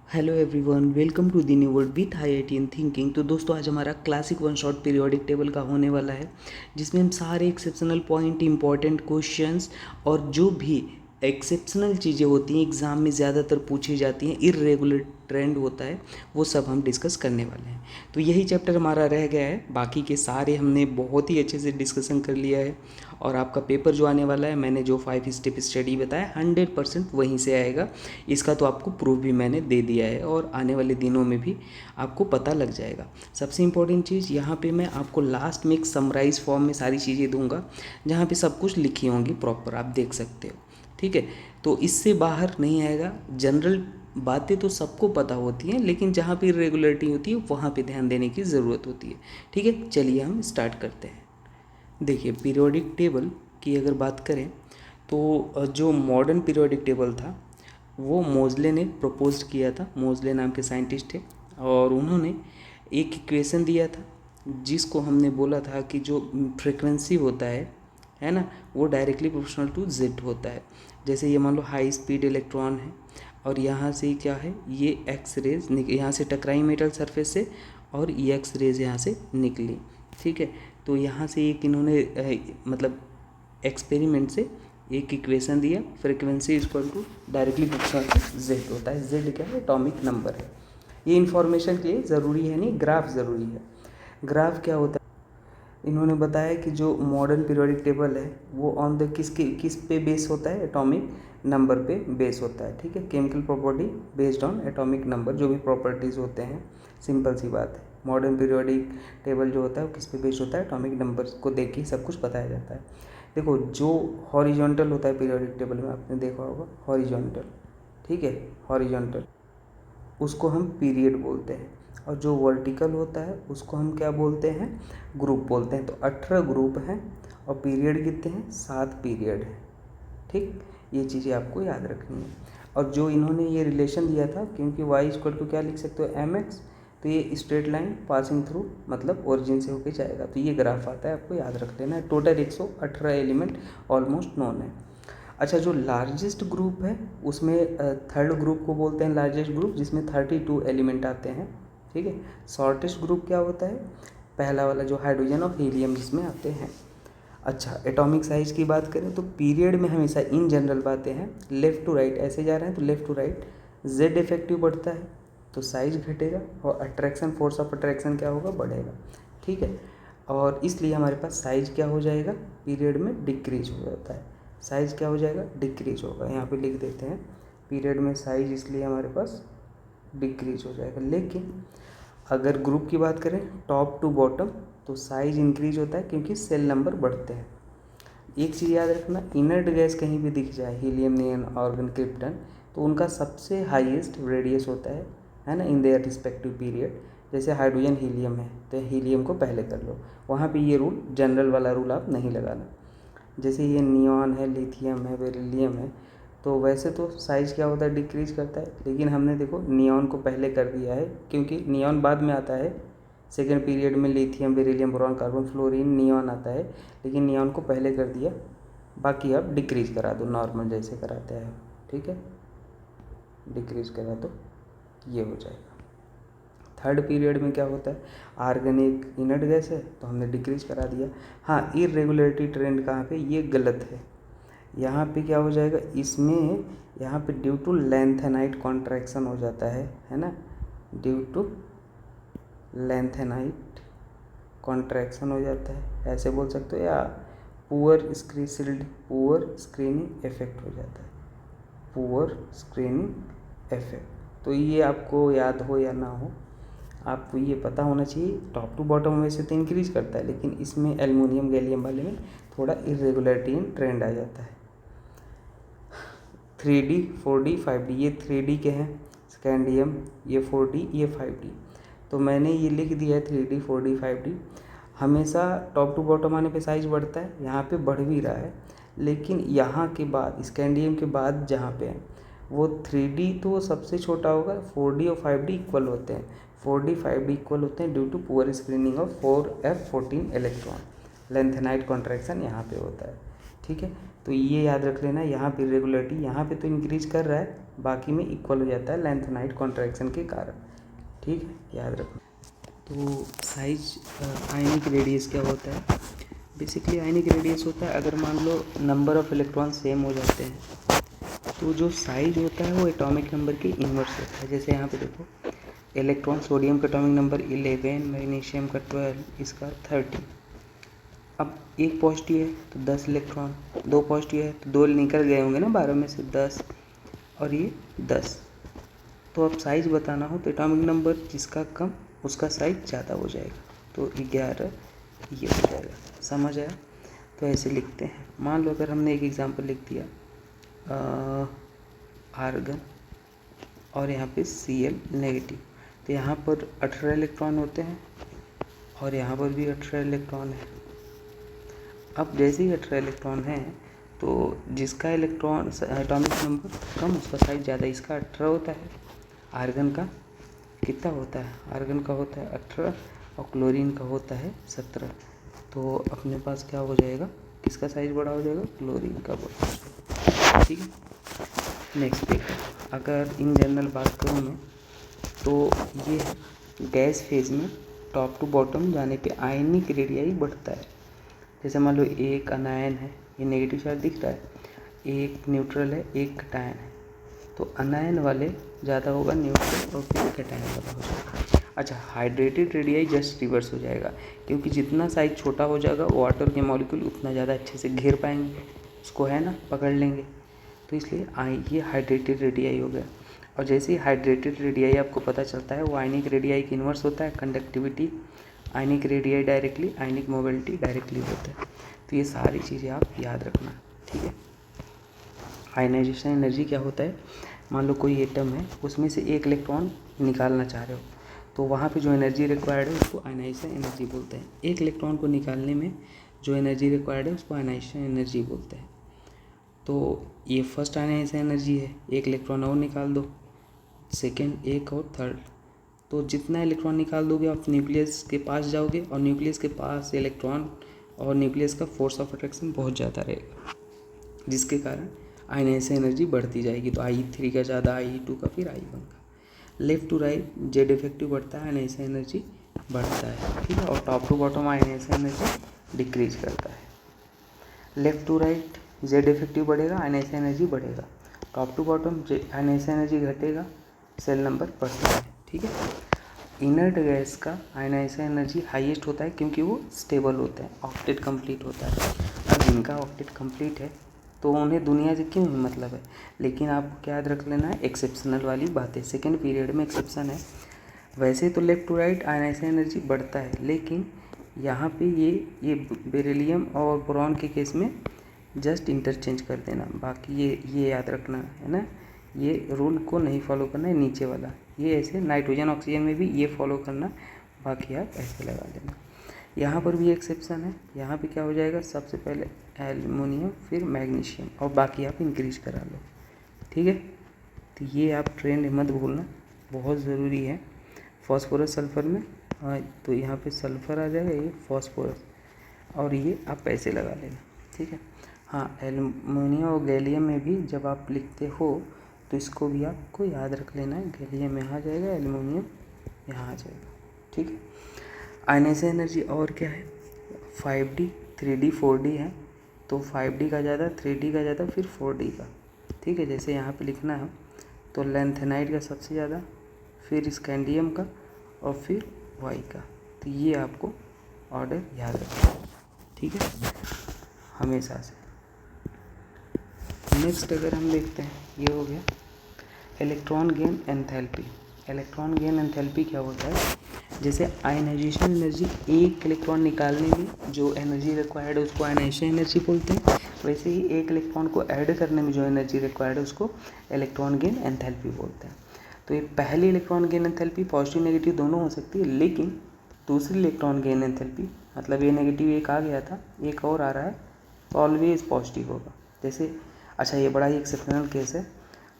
Hello everyone, welcome to the new world with IIT in thinking. तो दोस्तों, आज हमारा classic one shot periodic table का होने वाला है, जिसमें हम सारे एक्सेप्शनल पॉइंट, इंपॉर्टेंट क्वेश्चंस और जो भी एक्सेप्शनल चीज़ें होती हैं एग्ज़ाम में ज़्यादातर पूछी जाती हैं, इर्रेगुलर ट्रेंड होता है, वो सब हम डिस्कस करने वाले हैं। तो यही चैप्टर हमारा रह गया है, बाकी के सारे हमने बहुत ही अच्छे से डिस्कशन कर लिया है। और आपका पेपर जो आने वाला है, मैंने जो 5 स्टेप स्टडी बताया 100% वहीं से आएगा। इसका तो आपको प्रूफ भी मैंने दे दिया है और आने वाले दिनों में भी आपको पता लग जाएगा। सबसे इम्पोर्टेंट चीज़ यहाँ पे मैं आपको लास्ट में एक समराइज फॉर्म में सारी चीज़ें दूंगा, जहाँ पे सब कुछ लिखी होंगी प्रॉपर, आप देख सकते हो। ठीक है, तो इससे बाहर नहीं आएगा। जनरल बातें तो सबको पता होती हैं, लेकिन जहाँ पे इरेगुलरिटी होती है वहाँ पे ध्यान देने की ज़रूरत होती है। ठीक है, चलिए हम स्टार्ट करते हैं। देखिए, पीरियोडिक टेबल की अगर बात करें तो जो मॉडर्न पीरियोडिक टेबल था वो मोज़ले ने प्रपोज किया था। मोज़ले नाम के साइंटिस्ट थे और उन्होंने एक इक्वेशन दिया था, जिसको हमने बोला था कि जो फ्रिक्वेंसी होता है ना, वो डायरेक्टली प्रोपोर्शनल टू जेड होता है। जैसे ये मान लो हाई स्पीड इलेक्ट्रॉन है और यहाँ से क्या है, ये एक्स रेज यहाँ से टकराई मेटल सरफेस से और ये एक्स रेज यहाँ से निकली। ठीक है, तो यहाँ से एक इन्होंने मतलब एक्सपेरिमेंट से एक इक्वेशन दिया, frequency equal to directly proportional to Z होता है। जेड क्या है, एटॉमिक नंबर है। ये इन्फॉर्मेशन के लिए ज़रूरी है नहीं, ग्राफ ज़रूरी है। ग्राफ क्या होता है, इन्होंने बताया कि जो मॉडर्न पीरियोडिक टेबल है वो ऑन द किस पे बेस होता है, एटॉमिक नंबर पे बेस होता है। ठीक है, chemical property based on atomic number, जो भी प्रॉपर्टीज़ होते हैं, सिंपल सी बात है। मॉडर्न पीरियोडिक टेबल जो होता है वो किस पे बेस्ड होता है, एटॉमिक नंबर को देख के सब कुछ बताया जाता है। देखो, जो हॉरिजॉन्टल होता है पीरियोडिक टेबल में, आपने देखा होगा हॉरिजॉन्टल, ठीक है, हॉरिजॉन्टल उसको हम पीरियड बोलते हैं। और जो वर्टिकल होता है उसको हम क्या बोलते हैं, ग्रुप बोलते हैं। तो 18 ग्रुप हैं और पीरियड कितने हैं, 7 पीरियड हैं। ठीक, ये चीज़ें आपको याद रखनी है। और जो इन्होंने ये रिलेशन दिया था, क्योंकि y इक्वल टू क्या लिख सकते हो, mx, तो ये स्ट्रेट लाइन पासिंग थ्रू मतलब ओरिजिन से होके जाएगा, तो ये ग्राफ आता है, आपको याद रख लेना है। टोटल 118 एलिमेंट ऑलमोस्ट नोन है। अच्छा, जो लार्जेस्ट ग्रुप है उसमें थर्ड ग्रुप को बोलते हैं लार्जेस्ट ग्रुप, जिसमें 32 एलिमेंट आते हैं। ठीक है, शॉर्टेस्ट ग्रुप क्या होता है, पहला वाला जो हाइड्रोजन और हीलियम जिसमें आते हैं। अच्छा, एटॉमिक साइज की बात करें तो पीरियड में हमेशा इन जनरल बातें हैं, लेफ़्ट टू राइट ऐसे जा रहे हैं तो left to right Z effective बढ़ता है तो साइज घटेगा और अट्रैक्शन, फोर्स ऑफ अट्रैक्शन क्या होगा, बढ़ेगा। ठीक है, और इसलिए हमारे पास साइज क्या हो जाएगा, पीरियड में डिक्रीज हो जाता है। साइज क्या हो जाएगा, डिक्रीज होगा। यहाँ पे लिख देते हैं पीरियड में साइज, इसलिए हमारे पास डिक्रीज हो जाएगा। लेकिन अगर ग्रुप की बात करें टॉप टू बॉटम, तो साइज इंक्रीज होता है क्योंकि सेल नंबर बढ़ते हैं। एक चीज़ याद रखना, इनर्ट गैस कहीं भी दिख जाए, हीलियम, नियन, ऑर्गन, क्रिप्टन, तो उनका सबसे हाईएस्ट रेडियस होता है ना, इन देयर रिस्पेक्टिव पीरियड। जैसे हाइड्रोजन हीलियम है तो हीलियम को पहले कर लो, वहाँ पे ये रूल, जनरल वाला रूल आप नहीं लगाना। जैसे ये नियॉन है, लिथियम है, बेरिलियम है, तो वैसे तो साइज़ क्या होता है, डिक्रीज करता है, लेकिन हमने देखो नियॉन को पहले कर दिया है, क्योंकि नियॉन बाद में आता है। सेकेंड पीरियड में lithium, beryllium, boron, carbon, fluorine, neon आता है, लेकिन नियॉन को पहले कर दिया। बाकी आप डिक्रीज करा दो, नॉर्मल जैसे कराते हैं। ठीक है, डिक्रीज करा दो, ये हो जाएगा। थर्ड पीरियड में क्या होता है, आर्गन एक इनर्ट गैस है तो हमने डिक्रीज करा दिया। हाँ, इरेगुलरिटी ट्रेंड कहाँ पे, ये गलत है। यहाँ पे क्या हो जाएगा, इसमें यहाँ पे ड्यू टू लेंथेनाइट कॉन्ट्रैक्शन हो जाता है ना, ड्यू टू लेंथेनाइट कॉन्ट्रैक्शन हो जाता है, ऐसे बोल सकते हो, या पुअर स्क्रीनिंग इफेक्ट हो जाता है, पुअर स्क्रीनिंग इफेक्ट। तो ये आपको याद हो या ना हो, आपको ये पता होना चाहिए। टॉप टू बॉटम में से तो इंक्रीज करता है, लेकिन इसमें एल्युमिनियम गैलियम वाले में थोड़ा इरेगुलरिटी इन ट्रेंड आ जाता है। 3D, 4D, 5D, ये 3D के हैं, स्कैंडियम, ये 4D, ये 5D। तो मैंने ये लिख दिया है 3D, 4D, 5D। हमेशा टॉप टू बॉटम आने पे साइज बढ़ता है, यहाँ पे बढ़ भी रहा है, लेकिन यहाँ के बाद स्कैंडियम के बाद जहाँ पे है वो 3D तो सबसे छोटा होगा, 4D और 5D इक्वल होते हैं, 4D 5D इक्वल होते हैं due to poor screening of 4F14 electron. Lanthanide contraction यहाँ पे होता है। ठीक है, तो ये याद रख लेना, यहाँ पे इरेगुलरिटी, यहाँ पे तो इंक्रीज कर रहा है, बाकी में इक्वल हो जाता है लेंथेनाइट कॉन्ट्रैक्शन के कारण। ठीक है, याद रखना। तो साइज आयनिक रेडियस क्या होता है? बेसिकली आयनिक रेडियस होता है अगर मान लो नंबर ऑफ इलेक्ट्रॉन सेम हो जाते हैं तो जो साइज होता है वो एटॉमिक नंबर के इन्वर्स होता है। जैसे यहाँ पे देखो, इलेक्ट्रॉन, सोडियम का एटॉमिक नंबर 11, मैग्नीशियम का 12, इसका 30। अब एक पॉजिटिव है तो 10 इलेक्ट्रॉन, दो पॉजिटिव है तो 2 निकल गए होंगे ना 12 में से 10, और ये 10। तो अब साइज बताना हो तो एटॉमिक नंबर जिसका कम उसका साइज ज़्यादा हो जाएगा, तो 11 ये हो जाएगा। समझ आया? तो ऐसे लिखते हैं। मान लो अगर हमने एक एग्जांपल लिख दिया आर्गन और यहाँ पे Cl नेगेटिव, तो यहाँ पर 18 इलेक्ट्रॉन होते हैं और यहाँ पर भी 18 इलेक्ट्रॉन है। अब जैसे ही 18 इलेक्ट्रॉन हैं तो जिसका इलेक्ट्रॉन एटॉमिक नंबर कम उसका साइज ज़्यादा, इसका 18 होता है, आर्गन का कितना होता है? आर्गन का होता है 18 और क्लोरीन का होता है 17। तो अपने पास क्या हो जाएगा, किसका साइज बड़ा हो जाएगा? क्लोरीन का बड़ा हो जाएगा। ठीक है, नेक्स्ट देखो, अगर इन जनरल बात करूँ मैं तो ये गैस फेज में टॉप टू बॉटम जाने पे आयनिक रेडियाई बढ़ता है। जैसे मान लो एक अनायन है, ये नेगेटिव चार्ज दिख रहा है, एक न्यूट्रल है, एक कैटायन है, तो अनायन वाले ज़्यादा होगा न्यूट्रल और फिर कैटायन ज़्यादा हो जाएगा। अच्छा, हाइड्रेटेड रेडियाई जस्ट रिवर्स हो जाएगा, क्योंकि जितना साइज छोटा हो जाएगा वाटर के मॉलिक्यूल उतना ज़्यादा अच्छे से घेर पाएंगे उसको, है ना, पकड़ लेंगे, तो इसलिए ये हाइड्रेटेड रेडियाई हो गया। और जैसे ही हाइड्रेटेड रेडियाई आपको पता चलता है वो आयनिक रेडियाई की इन्वर्स होता है, कंडक्टिविटी आयनिक रेडियाई डायरेक्टली, आयनिक मोबिलिटी डायरेक्टली होता है। तो ये सारी चीज़ें आप याद रखना, ठीक है। आयनाइजेशन एनर्जी क्या होता है, मान लो कोई एटम है उसमें से एक इलेक्ट्रॉन निकालना चाह रहे हो, तो वहाँ पे जो एनर्जी रिक्वायर्ड है उसको आयनाइजेशन एनर्जी बोलते हैं। एक इलेक्ट्रॉन को निकालने में जो एनर्जी रिक्वायर्ड है उसको आयनाइजेशन एनर्जी बोलते हैं। तो ये फर्स्ट आयनाइजेशन एनर्जी है, एक इलेक्ट्रॉन और निकाल दो, सेकेंड, एक और थर्ड, तो जितना इलेक्ट्रॉन निकाल दोगे आप न्यूक्लियस के पास जाओगे और न्यूक्लियस के पास इलेक्ट्रॉन और न्यूक्लियस का फोर्स ऑफ अट्रैक्शन बहुत ज़्यादा रहेगा, जिसके कारण आयनाइजेशन एनर्जी बढ़ती जाएगी। तो I3 का ज़्यादा, I2 का, फिर I1 का। Left to right Z effective बढ़ता है, आयनाइजेशन एनर्जी बढ़ता है, ठीक है। और top to bottom ionisation energy decrease करता है। Left to right Z effective बढ़ेगा, आयनाइजेशन एनर्जी बढ़ेगा। Top to bottom ionisation energy घटेगा, सेल नंबर बढ़ता है, ठीक है। इनर्ट गैस का आयनाइजेशन एनर्जी हाईएस्ट होता है क्योंकि वो स्टेबल होता है, ऑक्टेट कंप्लीट होता है। अब जिनका ऑक्टेट कंप्लीट है तो उन्हें दुनिया से क्यों ही मतलब है, लेकिन आपको क्या याद रख लेना है, एक्सेप्शनल वाली बातें, सेकेंड पीरियड में एक्सेप्शन है। वैसे तो left to right ionisation energy बढ़ता है, लेकिन यहाँ पे ये बेरिलियम और बोरॉन के केस में जस्ट इंटरचेंज कर देना, बाकी ये याद रखना है ना, ये रूल को नहीं फॉलो करना है नीचे वाला, ये ऐसे नाइट्रोजन ऑक्सीजन में भी ये फॉलो करना, बाकी आप ऐसे लगा लेना। यहाँ पर भी एक्सेप्शन है, यहाँ पे क्या हो जाएगा, सबसे पहले एल्युमिनियम फिर मैग्नीशियम और बाकी आप इंक्रीज करा लो, ठीक है। तो ये आप ट्रेंड मत भूलना, बहुत ज़रूरी है। फॉस्फोरस सल्फर में तो यहाँ पे सल्फर आ जाएगा, ये फॉस्फोरस, और ये आप ऐसे लगा लेना, ठीक है। हाँ, एल्युमिनियम और गैलियम में भी जब आप लिखते हो तो इसको भी आपको याद रख लेना है, गैलियम यहाँ आ जाएगा, एल्युमिनियम यहाँ आ जाएगा, ठीक है। आयनाइजेशन एनर्जी और क्या है, 5D 3D 4D है, तो 5D का ज़्यादा, 3D का ज़्यादा, फिर 4D का, ठीक है। जैसे यहाँ पे लिखना है तो लेंथेनाइट का सबसे ज़्यादा, फिर स्कैंडियम का और फिर वाई का, तो ये आपको ऑर्डर याद रखना है, ठीक है, हमेशा से। नेक्स्ट अगर हम देखते हैं, ये हो गया electron gain enthalpy. Electron gain enthalpy क्या होता है, जैसे आयनाइजेशन एनर्जी, एक इलेक्ट्रॉन निकालने में जो एनर्जी रिक्वायर्ड है उसको आयनाइजेशन एनर्जी बोलते हैं, वैसे ही एक इलेक्ट्रॉन को ऐड करने में जो एनर्जी रिक्वायर्ड है उसको इलेक्ट्रॉन गेन एंथैल्पी बोलते हैं। तो ये पहली electron gain enthalpy positive negative दोनों हो सकती है, लेकिन दूसरी इलेक्ट्रॉन गेन एंथैल्पी, मतलब ये नेगेटिव एक आ गया था, एक और आ रहा है, तो ऑलवेज पॉजिटिव होगा। जैसे अच्छा, ये बड़ा ही एक्सेप्शनल केस है,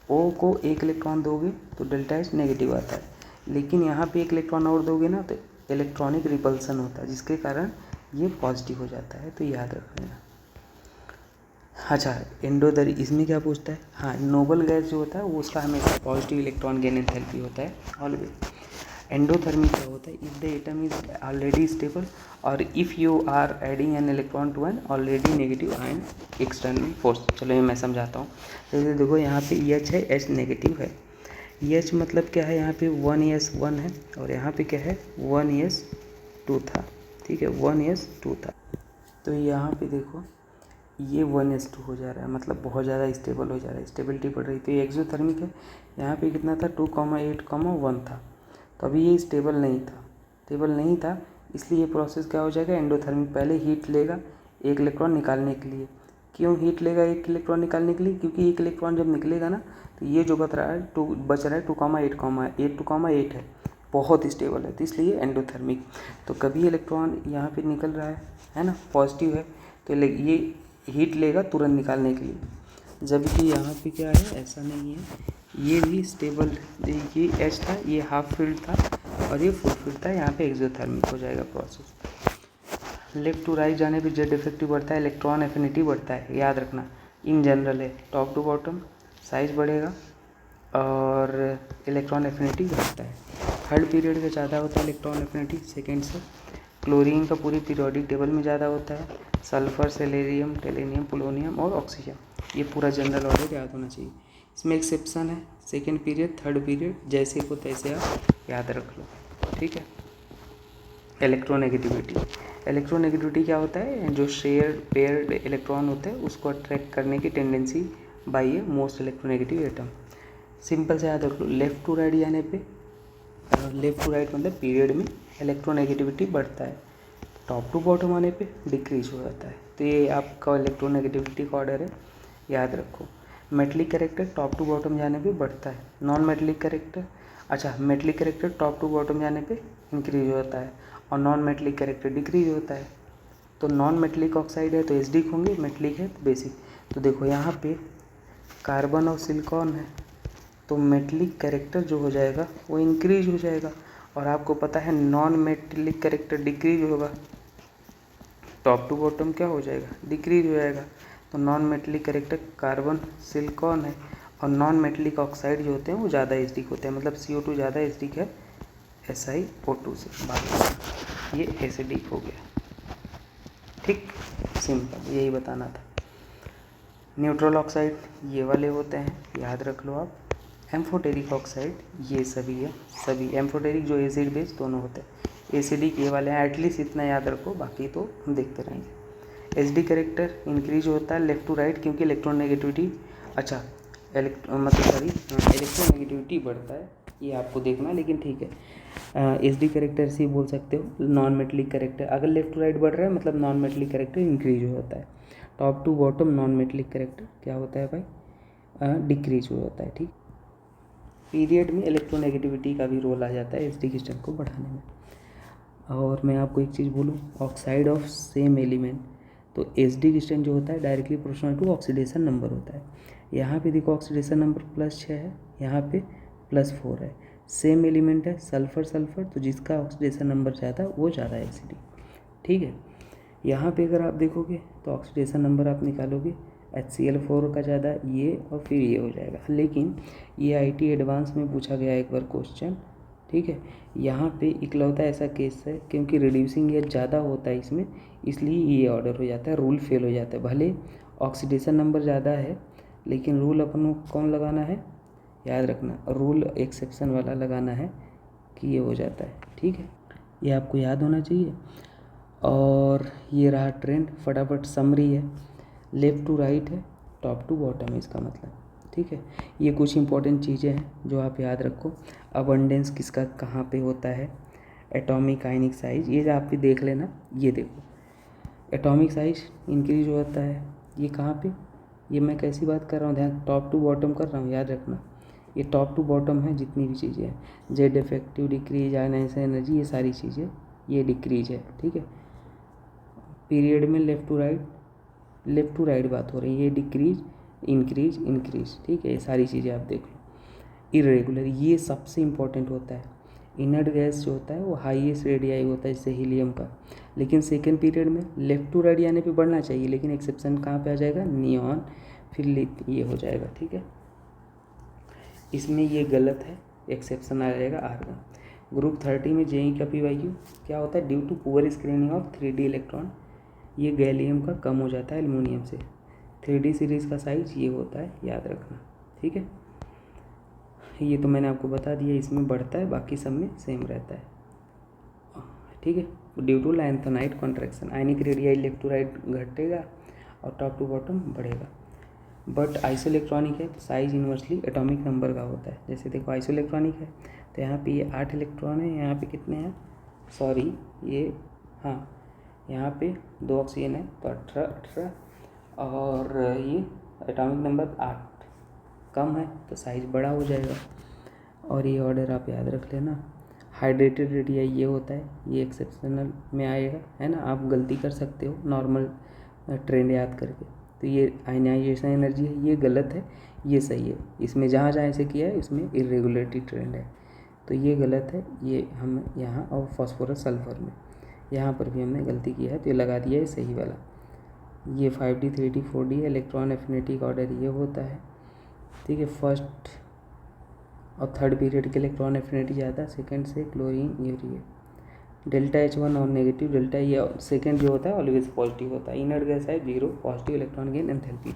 O को एक इलेक्ट्रॉन दोगे तो डेल्टा H नेगेटिव आता है, लेकिन यहाँ पे एक इलेक्ट्रॉन और दोगे ना तो इलेक्ट्रॉनिक रिपल्सन होता है, जिसके कारण ये पॉजिटिव हो जाता है, तो याद रख लेना। अच्छा, एंडोथर्मी इसमें क्या पूछता है? हाँ, नोबल गैस जो होता है वो उसका हमेशा पॉजिटिव इलेक्ट्रॉन गेन एंथैल्पी होता है ऑलवेज। एंडोथर्मी क्या होता है? If the atom is already stable और if you are adding an electron to an already negative ion external force. चलो ये मैं समझाता हूँ। जैसे देखो यहाँ पे एच है, एच नेगेटिव है। एच मतलब क्या है? यहाँ पे 1s1 है और यहाँ पे क्या है? 1s2 था। ठीक है, 1s2 था। तो यहाँ पे देखो ये 1s2 हो जा रहा है, मतलब बहुत ज़्यादा स्टेबल हो जा रहा है, स्टेबिलिटी बढ़ रही। तो ये एक्सोथर्मिक है। यहाँ पे कितना था? 2,8,1 था। तो अभी ये स्टेबल नहीं था, इसलिए ये प्रोसेस क्या हो जाएगा? एंडोथर्मिक। पहले हीट लेगा एक इलेक्ट्रॉन निकालने के लिए। क्यों हीट लेगा एक इलेक्ट्रॉन निकालने के लिए? क्योंकि एक इलेक्ट्रॉन जब निकलेगा ना, तो ये जो बच रहा है 2,8 है, बहुत स्टेबल है, तो इसलिए एंडोथर्मिक। तो कभी इलेक्ट्रॉन यहाँ पे निकल रहा है ना, पॉजिटिव है, तो ये हीट लेगा तुरंत निकालने के लिए। जबकि यहाँ पे क्या है? ऐसा नहीं है, ये भी स्टेबल। ये एच था, ये हाफ फील्ड था और ये फुल फील्ड था। यहाँ पे एक्सोथर्मिक हो जाएगा प्रोसेस। लेफ्ट टू राइट जाने पे जेड इफेक्टिव बढ़ता है, इलेक्ट्रॉन एफिनिटी बढ़ता है, याद रखना। इन जनरल है, टॉप टू बॉटम साइज बढ़ेगा और इलेक्ट्रॉन एफिनिटी घटता है। थर्ड पीरियड का ज़्यादा होता है इलेक्ट्रॉन एफिनिटी सेकेंड से। क्लोरीन का पूरी पीरियोडिक टेबल में ज़्यादा होता है। सल्फर, सेलेरियम, टेलेनियम, पोलोनियम और ऑक्सीजन, ये पूरा जनरल ऑर्डर याद होना चाहिए। इसमें एक्सेप्शन है, सेकेंड पीरियड, थर्ड पीरियड, जैसे को तैसे आप याद रख लो। ठीक है। इलेक्ट्रोनेगेटिविटी क्या होता है? जो पेयर्ड इलेक्ट्रॉन होते हैं उसको अट्रैक्ट करने की tendency by a most electronegative atom. Simple से याद रख लो, लेफ्ट टू राइट जाने पे, लेफ्ट टू राइट मतलब पीरियड में इलेक्ट्रोनेगेटिविटी बढ़ता है, टॉप टू बॉटम आने पे डिक्रीज हो जाता है। तो ये आपका इलेक्ट्रोनेगेटिविटी का ऑर्डर है, याद रखो। Metallic character top to bottom जाने पे बढ़ता है, नॉन मेटलिक कैरेक्टर, अच्छा metallic character top to bottom जाने पे इंक्रीज होता है और नॉन मेटलिक कैरेक्टर डिक्रीज होता है। तो नॉन मेटलिक ऑक्साइड है तो एसिडिक होंगे, मेटलिक है तो बेसिक। तो देखो यहाँ पे कार्बन और सिलिकॉन है, तो मेटलिक कैरेक्टर जो हो जाएगा वो इंक्रीज हो जाएगा, और आपको पता है नॉन मेटलिक कैरेक्टर डिक्रीज होगा, टॉप टू बॉटम क्या हो जाएगा? डिक्रीज हो जाएगा। तो non metallic character carbon, silicon है, और नॉन मेटलिक ऑक्साइड जो होते हैं वो ज़्यादा एसिडिक होते हैं, मतलब CO2 ज़्यादा एसिडिक है SiO2 से, बाकी ये एसिडिक हो गया। ठीक, सिंपल, यही बताना था। न्यूट्रल ऑक्साइड ये वाले होते हैं, याद रख लो आप। एम्फोटेरिक ऑक्साइड ये सभी है, सभी एम्फोटेरिक जो एसिड बेस दोनों होते हैं, एसिडिक ये वाले हैं। एटलीस्ट इतना याद रखो, बाकी तो हम देखते रहेंगे। एसडी कैरेक्टर इंक्रीज होता है लेफ्ट टू राइट, क्योंकि इलेक्ट्रोनेगेटिविटी, अच्छा इलेक्ट्रोनेगेटिविटी बढ़ता है, ये आपको देखना है, लेकिन ठीक है। एसडी कैरेक्टर से बोल सकते हो। नॉन मेटलिक कैरेक्टर अगर लेफ्ट टू राइट बढ़ रहा है मतलब नॉन मेटलिक कैरेक्टर इंक्रीज हो जाता है। Top to bottom non metallic character क्या होता है भाई? डिक्रीज हो जाता है। ठीक, पीरियड में इलेक्ट्रोनेगेटिविटी का भी रोल आ जाता है एसडी क्रिस्टल को बढ़ाने में। और मैं आपको एक चीज़ बोलूँ, ऑक्साइड ऑफ सेम एलिमेंट, तो एसडी क्रिस्टल जो होता है directly proportional to oxidation number होता है। यहाँ पे देखो ऑक्सीडेशन नंबर +6 है, यहाँ पे +4 है। सेम एलिमेंट है सल्फर सल्फर, तो जिसका ऑक्सीडेशन नंबर ज़्यादा वो ज़्यादा एसिडिक। ठीक है। यहाँ पे अगर आप देखोगे तो ऑक्सीडेशन नंबर आप निकालोगे, HCl4 का ज़्यादा ये और फिर ये हो जाएगा। लेकिन ये IT एडवांस में पूछा गया एक बार क्वेश्चन, ठीक है। यहाँ पे इकलौता ऐसा केस है क्योंकि रिड्यूसिंग एज ज़्यादा होता है इसमें, इसलिए ये ऑर्डर हो जाता है, रूल फेल हो जाता है। भले ऑक्सीडेशन नंबर ज़्यादा है, लेकिन रूल अपन को कौन लगाना है? याद रखना, रूल एक्सेप्शन वाला लगाना है कि ये हो जाता है। ठीक है, ये आपको याद होना चाहिए। और ये रहा ट्रेंड, फटाफट समरी है, लेफ़्ट टू राइट है, टॉप टू बॉटम है इसका मतलब। ठीक है, ये कुछ इंपॉर्टेंट चीज़ें हैं जो आप याद रखो। अबंडेंस किसका कहाँ पे होता है, एटॉमिक आयनिक साइज, ये आप भी देख लेना। ये देखो एटॉमिक साइज इंक्रीज होता है, ये कहाँ पे, ये मैं कैसी बात कर रहा हूँ, ध्यान, टॉप टू बॉटम कर रहा हूँ, याद रखना। ये टॉप टू बॉटम है जितनी भी चीज़ें हैं, Z effective, decrease, ionisation energy, ये सारी चीज़ें ये डिक्रीज है। ठीक है, पीरियड में लेफ़्ट टू राइट बात हो रही है, ये डिक्रीज, इंक्रीज। ठीक है, ये सारी चीज़ें आप देख लो। इरेगुलर, ये सबसे इम्पोर्टेंट होता है। इनर्ट गैस जो होता है वो हाईएस्ट रेडियाई होता है जैसे हीलियम का, लेकिन सेकेंड पीरियड में लेफ्ट टू राइट आने पे बढ़ना चाहिए, लेकिन एक्सेप्शन कहाँ पे आ जाएगा, नियॉन, फिर ये हो जाएगा। ठीक है, इसमें ये गलत है, एक्सेप्शन आ जाएगा आर्गन। ग्रुप 30 में जेई का PYQ क्या होता है, due to poor screening of 3D electron, ये गैलियम का कम हो जाता है एल्युमिनियम से। 3D सीरीज़ का साइज ये होता है, याद रखना। ठीक है, ये तो मैंने आपको बता दिया, इसमें बढ़ता है, बाकी सब में सेम रहता है। ठीक है, due to lanthanide contraction ionic radii left to right घटेगा और टॉप टू बॉटम बढ़ेगा। बट आइसोइलेक्ट्रॉनिक है तो साइज इन्वर्सली एटॉमिक नंबर का होता है। जैसे देखो आइसोइलेक्ट्रॉनिक है तो यहाँ पे ये 8 इलेक्ट्रॉन है, यहाँ पे कितने हैं, सॉरी ये, हाँ यहाँ पे 2 ऑक्सीजन है तो 18 और ये एटॉमिक नंबर 8 कम है तो साइज बड़ा हो जाएगा। और ये ऑर्डर आप याद रख लेना। हाइड्रेटेड रेडियाई ये होता है, ये एक्सेप्शनल में आएगा, है ना, आप गलती कर सकते हो नॉर्मल ट्रेंड याद करके। तो ये आयनाइजेशन एनर्जी है, ये गलत है, ये सही है। इसमें जहाँ जहाँ ऐसे किया है इसमें इरेगुलरिटी ट्रेंड है, तो ये गलत है, ये हम यहाँ, और फॉस्फोरस सल्फर में यहाँ पर भी हमने गलती किया है तो ये लगा दिया है सही वाला। ये 5D 3D 4D electron affinity का ऑर्डर ये होता है। ठीक है, फर्स्ट और थर्ड पीरियड के इलेक्ट्रॉन एफिनिटी ज़्यादा, सेकंड से क्लोरीन यूरिया। डेल्टा H1 और नेगेटिव डेल्टा, ये सेकंड जो होता है ऑलवेज पॉजिटिव होता है। इनर्ट गैस है 0, पॉजिटिव इलेक्ट्रॉन गेन एंथैल्पी।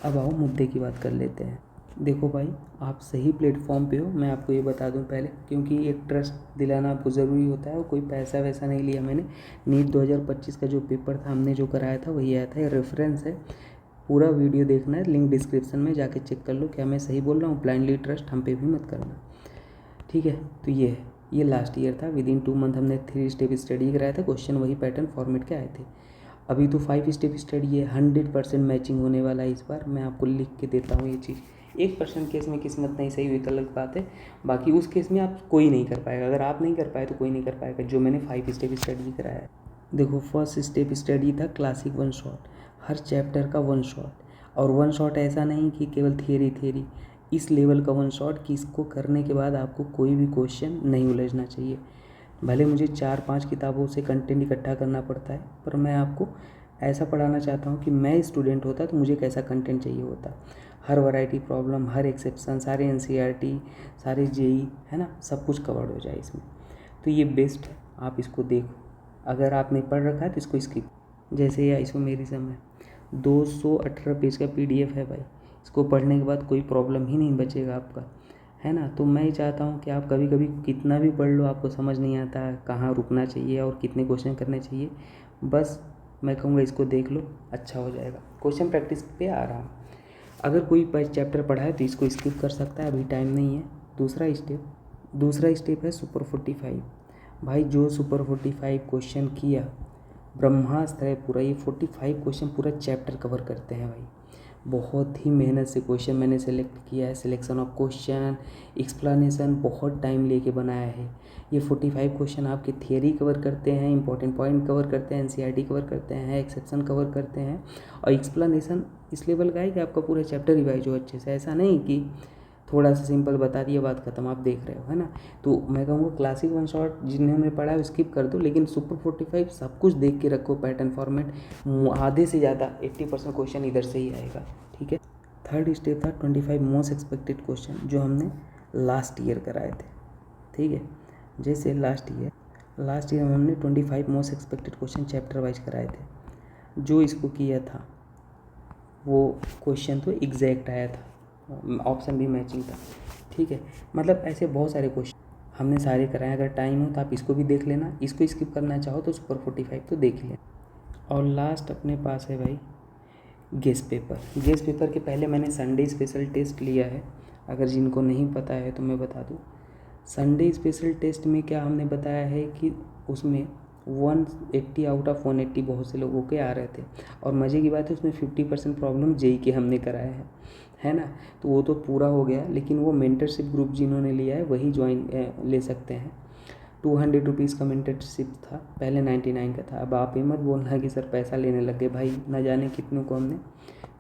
अब आओ मुद्दे की बात कर लेते हैं। देखो भाई, आप सही प्लेटफॉर्म पे हो, मैं आपको ये बता दूं पहले, क्योंकि एक ट्रस्ट दिलाना आपको ज़रूरी होता है और कोई पैसा वैसा नहीं लिया मैंने। नीट 2025 का जो पेपर था हमने जो कराया था वही आया था, ये रेफरेंस है, पूरा वीडियो देखना है, लिंक डिस्क्रिप्शन में जाके चेक कर लो क्या मैं सही बोल रहा हूँ। ब्लाइंडली ट्रस्ट हम पे भी मत करना। ठीक है, तो ये है, ये लास्ट ईयर था, विद इन 2 मंथ हमने 3 स्टेप स्टडी कराया था, क्वेश्चन वही पैटर्न फॉर्मेट के आए थे। अभी तो 5 स्टेप स्टडी है, 100% मैचिंग होने वाला है इस बार, मैं आपको लिख के देता हूँ ये चीज़। 1% केस में किस्मत नहीं सही हुई तो अलग बात है, बाकी उस केस में आप कोई नहीं कर पाएगा, अगर आप नहीं कर पाए तो कोई नहीं कर पाएगा, जो मैंने 5 स्टेप स्टडी कराया है। देखो, फर्स्ट स्टेप स्टडी था क्लासिक 1 शॉट, हर चैप्टर का 1 शॉट, और 1 शॉट ऐसा नहीं कि केवल थियरी, इस लेवल का 1 शॉट कि इसको करने के बाद आपको कोई भी क्वेश्चन नहीं उलझना चाहिए। भले मुझे 4-5 किताबों से कंटेंट इकट्ठा करना पड़ता है, पर मैं आपको ऐसा पढ़ाना चाहता हूँ कि मैं स्टूडेंट होता तो मुझे कैसा कंटेंट चाहिए होता। हर वैरायटी प्रॉब्लम, हर एक्सेप्शन, सारे NCERT, सारे JEE, है ना, सब कुछ कवर्ड हो जाए इसमें। तो ये बेस्ट है, आप इसको देखो। अगर आपने पढ़ रखा है तो इसको स्किप। जैसे ये आइसोमेरिज्म है, 218 पेज का PDF है भाई, इसको पढ़ने के बाद कोई प्रॉब्लम ही नहीं बचेगा आपका, है ना। तो मैं चाहता हूँ कि आप कभी कभी कितना भी पढ़ लो, आपको समझ नहीं आता कहाँ रुकना चाहिए और कितने क्वेश्चन करने चाहिए, बस मैं कहूँगा इसको देख लो, अच्छा हो जाएगा। क्वेश्चन प्रैक्टिस पे आ रहा हूँ, अगर कोई चैप्टर पढ़ा है तो इसको स्किप कर सकता है, अभी टाइम नहीं है। दूसरा स्टेप है सुपर 45। भाई जो सुपर 45 क्वेश्चन किया, ब्रह्मास्त्र है पूरा, ये 45 क्वेश्चन पूरा चैप्टर कवर करते हैं भाई। बहुत ही मेहनत से क्वेश्चन मैंने सेलेक्ट किया है, सिलेक्शन ऑफ क्वेश्चन, एक्सप्लेनेशन बहुत टाइम लेके बनाया है। ये 45 क्वेश्चन आपके थियरी कवर करते हैं, इंपॉर्टेंट पॉइंट कवर करते हैं, NCERT कवर करते हैं, एक्सेप्शन कवर करते हैं, और एक्सप्लेनेशन इस लेवल का है कि आपका पूरा चैप्टर रिवाइज हो अच्छे से। ऐसा नहीं कि थोड़ा सा सिंपल बता दिया बात खत्म, आप देख रहे हो, है ना। तो मैं कहूँगा क्लासिक 1 शॉट जिन्होंने पढ़ा है स्किप कर दो, लेकिन सुपर 45 सब कुछ देख के रखो, पैटर्न फॉर्मेट, आधे से ज़्यादा 80% क्वेश्चन इधर से ही आएगा। ठीक है, थर्ड स्टेप था 25 मोस्ट एक्सपेक्टेड क्वेश्चन, जो हमने लास्ट ईयर कराए थे। ठीक है, जैसे लास्ट ईयर हमने 25 most expected question chapter wise कराए थे। जो इसको किया था वो क्वेश्चन तो एग्जैक्ट आया था, ऑप्शन भी मैचिंग था। ठीक है, मतलब ऐसे बहुत सारे क्वेश्चन हमने सारे कराए। अगर टाइम हो तो आप इसको भी देख लेना, इसको स्किप करना चाहो तो सुपर 45 तो देख लेना। और लास्ट अपने पास है भाई गेस्ट पेपर के पहले मैंने संडे स्पेशल टेस्ट लिया है, अगर जिनको नहीं पता है तो मैं बता दूँ। संडे स्पेशल टेस्ट में क्या हमने बताया है कि उसमें 180 आउट ऑफ 180 बहुत से लोगों के आ रहे थे, और मज़े की बात है उसमें 50% प्रॉब्लम JEE के हमने कराए हैं, है ना। तो वो तो पूरा हो गया, लेकिन वो मेंटरशिप ग्रुप जिन्होंने लिया है वही ज्वाइन ले सकते हैं। 200 रुपीज़ का मेंटरशिप था, पहले 99 का था। अब आप ये मत बोलना कि सर पैसा लेने लग गए, भाई ना जाने कितनों को हमने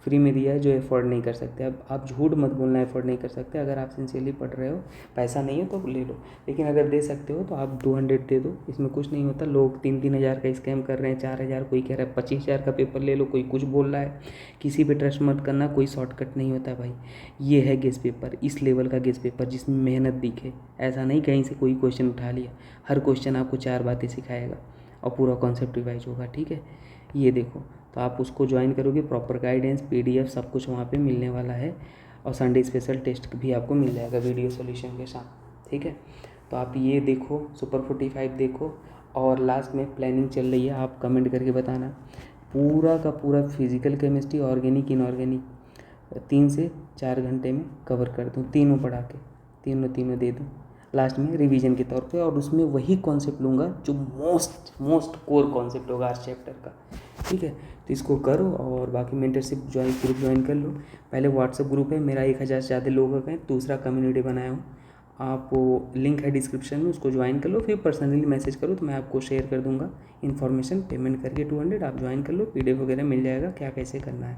फ्री में दिया है जो अफोर्ड नहीं कर सकते। अब आप झूठ मत बोलना अफोर्ड नहीं कर सकते, अगर आप सिंसियरली पढ़ रहे हो, पैसा नहीं है तो ले लो, लेकिन अगर दे सकते हो तो आप 200 दे दो, इसमें कुछ नहीं होता। लोग 3-3 हज़ार का स्कैम कर रहे हैं, 4 हज़ार, कोई कह रहा है 25 हज़ार का पेपर ले लो, कोई कुछ बोल रहा है। किसी पे ट्रस्ट मत करना, कोई शॉर्टकट नहीं होता भाई। ये है गेस पेपर, इस लेवल का गेस पेपर जिसमें मेहनत दिखे। ऐसा नहीं कहीं से कोई क्वेश्चन उठा लिया, हर क्वेश्चन आपको 4 बातें सिखाएगा और पूरा कॉन्सेप्ट रिवाइज होगा, ठीक है। ये देखो, तो आप उसको ज्वाइन करोगे, प्रॉपर गाइडेंस, PDF सब कुछ वहाँ पे मिलने वाला है, और संडे स्पेशल टेस्ट भी आपको मिल जाएगा वीडियो सॉल्यूशन के साथ, ठीक है। तो आप ये देखो, सुपर 45 देखो, और लास्ट में प्लानिंग चल रही है, आप कमेंट करके बताना। पूरा का पूरा फिजिकल केमिस्ट्री, ऑर्गेनिक, इनऑर्गेनिक 3 से 4 घंटे में कवर कर दूँ, तीनों पढ़ा के, तीनों दे दूँ लास्ट में रिवीजन के तौर पे, और उसमें वही कॉन्सेप्ट लूँगा जो मोस्ट कोर कॉन्सेप्ट होगा हर चैप्टर का, ठीक है। तो इसको करो, और बाकी मेंटरशिप ग्रुप ज्वाइन कर लो। पहले व्हाट्सएप ग्रुप है मेरा, 1000 से ज़्यादा लोग हैं, दूसरा कम्युनिटी बनाया हूँ, आप वो लिंक है डिस्क्रिप्शन में, उसको ज्वाइन कर लो, फिर पर्सनली मैसेज करो तो मैं आपको शेयर कर दूंगा इन्फॉर्मेशन। पेमेंट करके 200 आप ज्वाइन कर लो, PDF वगैरह मिल जाएगा क्या कैसे करना है।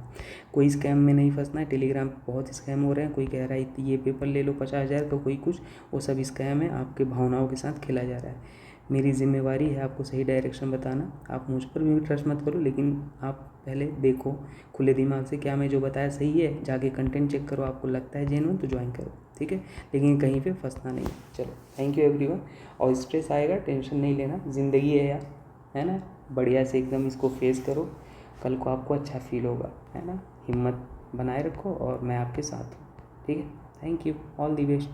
कोई स्कैम में नहीं फंसना है, टेलीग्राम पे बहुत स्कैम हो रहे हैं, कोई कह रहा है ये पेपर ले लो 50,000 का, कोई कुछ, वो सब स्कैम है, आपके भावनाओं के साथ खेला जा रहा है। मेरी जिम्मेवारी है आपको सही डायरेक्शन बताना। आप मुझ पर भी ट्रस्ट मत करो, लेकिन आप पहले देखो खुले दिमाग से, क्या मैं जो बताया सही है, जाके कंटेंट चेक करो, आपको लगता है जेन्युइन तो ज्वाइन करो, ठीक है, लेकिन कहीं पे फंसना नहीं। चलो, थैंक यू एवरीवन। और स्ट्रेस आएगा, टेंशन नहीं लेना, ज़िंदगी है यार, है ना, बढ़िया से एकदम इसको फेस करो, कल को आपको अच्छा फील होगा, है ना। हिम्मत बनाए रखो, और मैं आपके साथ हूँ, ठीक है। Thank you, all the best.